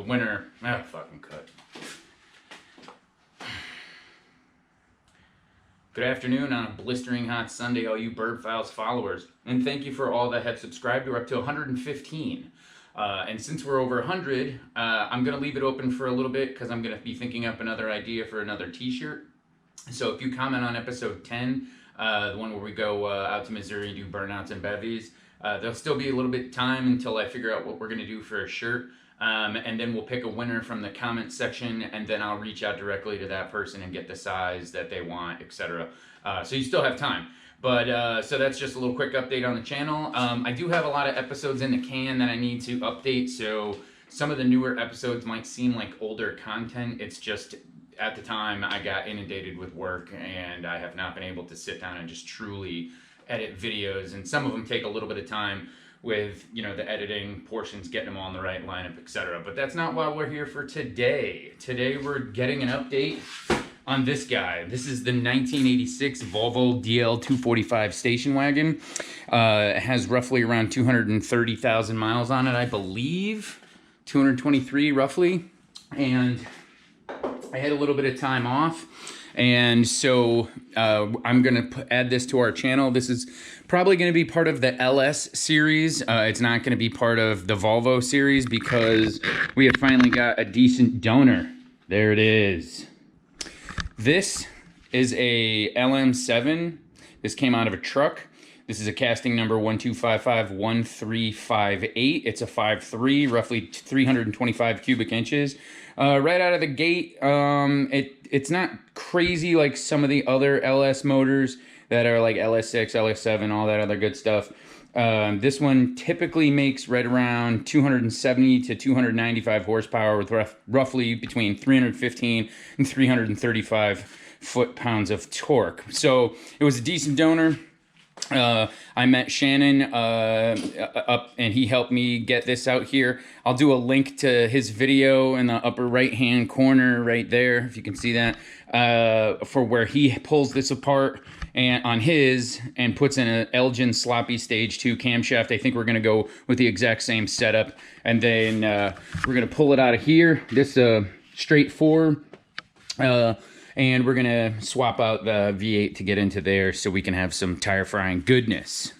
winner. Ah, fucking cut. Good afternoon on a blistering hot Sunday, all you Bird Files followers. And thank you for all that have subscribed. We're up to 115. And since we're over 100, I'm going to leave it open for a little bit because I'm going to be thinking up another idea for another t-shirt. So if you comment on episode 10, the one where we go out to Missouri and do burnouts and bevies, there'll still be a little bit of time until I figure out what we're going to do for a shirt. And then we'll pick a winner from the comment section, and then I'll reach out directly to that person and get the size that they want, etc. So you still have time. But so that's just a little quick update on the channel. I do have a lot of episodes in the can that I need to update, so some of the newer episodes might seem like older content. It's just at the time I got inundated with work and I have not been able to sit down and just truly edit videos, and some of them take a little bit of time with, you know, the editing portions, getting them all in the right lineup, etc. But that's not why we're here for today. Today we're getting an update on this guy. This is the 1986 Volvo DL245 station wagon. It has roughly around 230,000 miles on it, I believe. 223 roughly. And I had a little bit of time off. And so I'm going to add this to our channel. This is probably going to be part of the LS series. It's not going to be part of the Volvo series because we have finally got a decent donor. There it is. This is a LM7. This came out of a truck. This is a casting number 12551358. It's a 5.3, roughly 325 cubic inches. Right out of the gate, it's not crazy like some of the other LS motors that are like LS6, LS7, all that other good stuff. This one typically makes right around 270 to 295 horsepower with roughly between 315 and 335 foot-pounds of torque. So it was a decent donor. I met Shannon up and he helped me get this out here. I'll do a link to his video in the upper right hand corner right there, if you can see that, for where he pulls this apart and on his and puts in an Elgin sloppy stage 2 camshaft. I think we're gonna go with the exact same setup, and then we're gonna pull it out of here. This straight 4. And we're gonna swap out the V8 to get into there so we can have some tire frying goodness.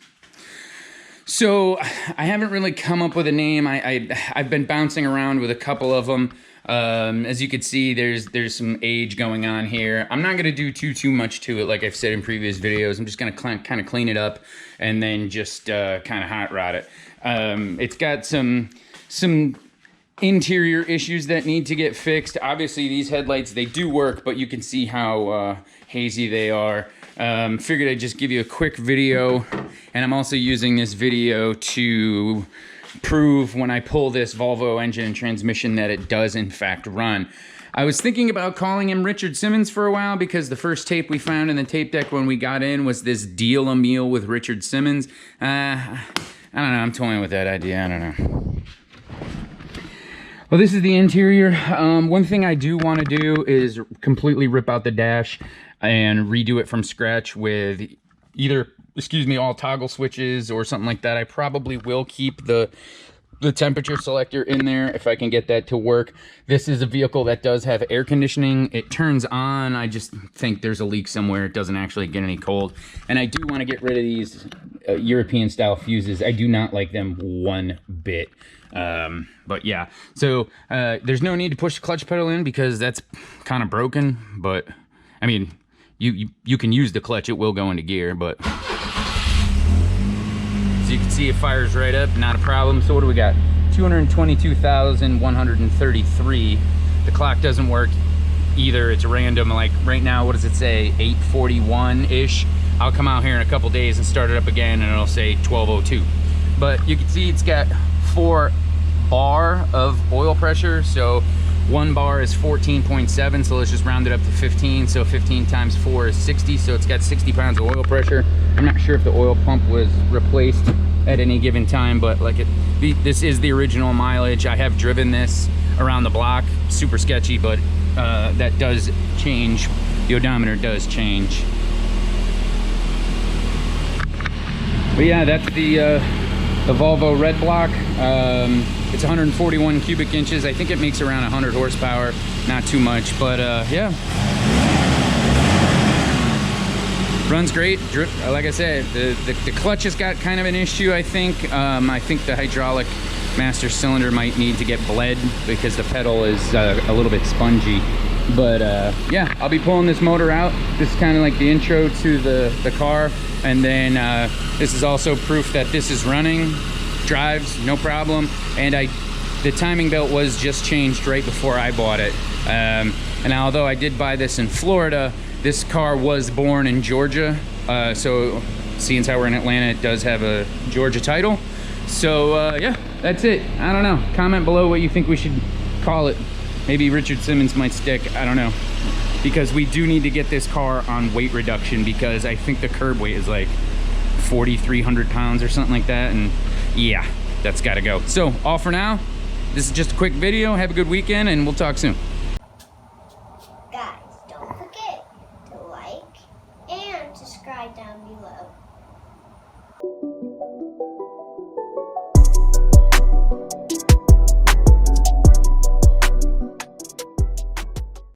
So I haven't really come up with a name. I've been bouncing around with a couple of them. As you can see, there's some age going on here. I'm not gonna do too much to it, like I've said in previous videos. I'm just gonna kind of clean it up and then just kind of hot rod it. It's got some interior issues that need to get fixed. Obviously these headlights, they do work, but you can see how hazy they are. Figured I'd just give you a quick video, and I'm also using this video to prove when I pull this Volvo engine and transmission that it does in fact run. I was thinking about calling him Richard Simmons for a while because the first tape we found in the tape deck when we got in was this deal a meal with Richard Simmons. I don't know, I'm toying with that idea, I don't know. Well, this is the interior. One thing I do want to do is completely rip out the dash and redo it from scratch with either, all toggle switches or something like that. I probably will keep the temperature selector in there if I can get that to work. This is a vehicle that does have air conditioning. It turns on. I just think there's a leak somewhere. It doesn't actually get any cold. And I do want to get rid of these European style fuses. I do not like them one bit. But yeah, so there's no need to push the clutch pedal in because that's kind of broken, but I mean you can use the clutch, it will go into gear, but so you can see it fires right up, not a problem. So what do we got? 222,133. The clock doesn't work either, it's random. Like right now, what does it say? 8:41 ish. I'll come out here in a couple days and start it up again and it'll say 12:02. But you can see it's got 4 bar of oil pressure, so 1 bar is 14.7, so let's just round it up to 15. So 15 times 4 is 60, so it's got 60 pounds of oil pressure. I'm not sure if the oil pump was replaced at any given time, but like this is the original mileage. I have driven this around the block, super sketchy, but that does change. The odometer does change. But yeah, that's the Volvo red block. It's 141 cubic inches. I think it makes around 100 horsepower, not too much, but yeah. Runs great. Like I said, the clutch has got kind of an issue, I think. I think the hydraulic master cylinder might need to get bled because the pedal is a little bit spongy. But yeah, I'll be pulling this motor out. This is kind of like the intro to the car. And then this is also proof that this is running, drives, no problem. And the timing belt was just changed right before I bought it. And although I did buy this in Florida, this car was born in Georgia. So seeing as how we're in Atlanta, it does have a Georgia title. So yeah, that's it. I don't know. Comment below what you think we should call it. Maybe Richard Simmons might stick, I don't know. Because we do need to get this car on weight reduction, because I think the curb weight is like 4,300 pounds or something like that. And yeah, that's gotta go. So all for now, this is just a quick video. Have a good weekend and we'll talk soon.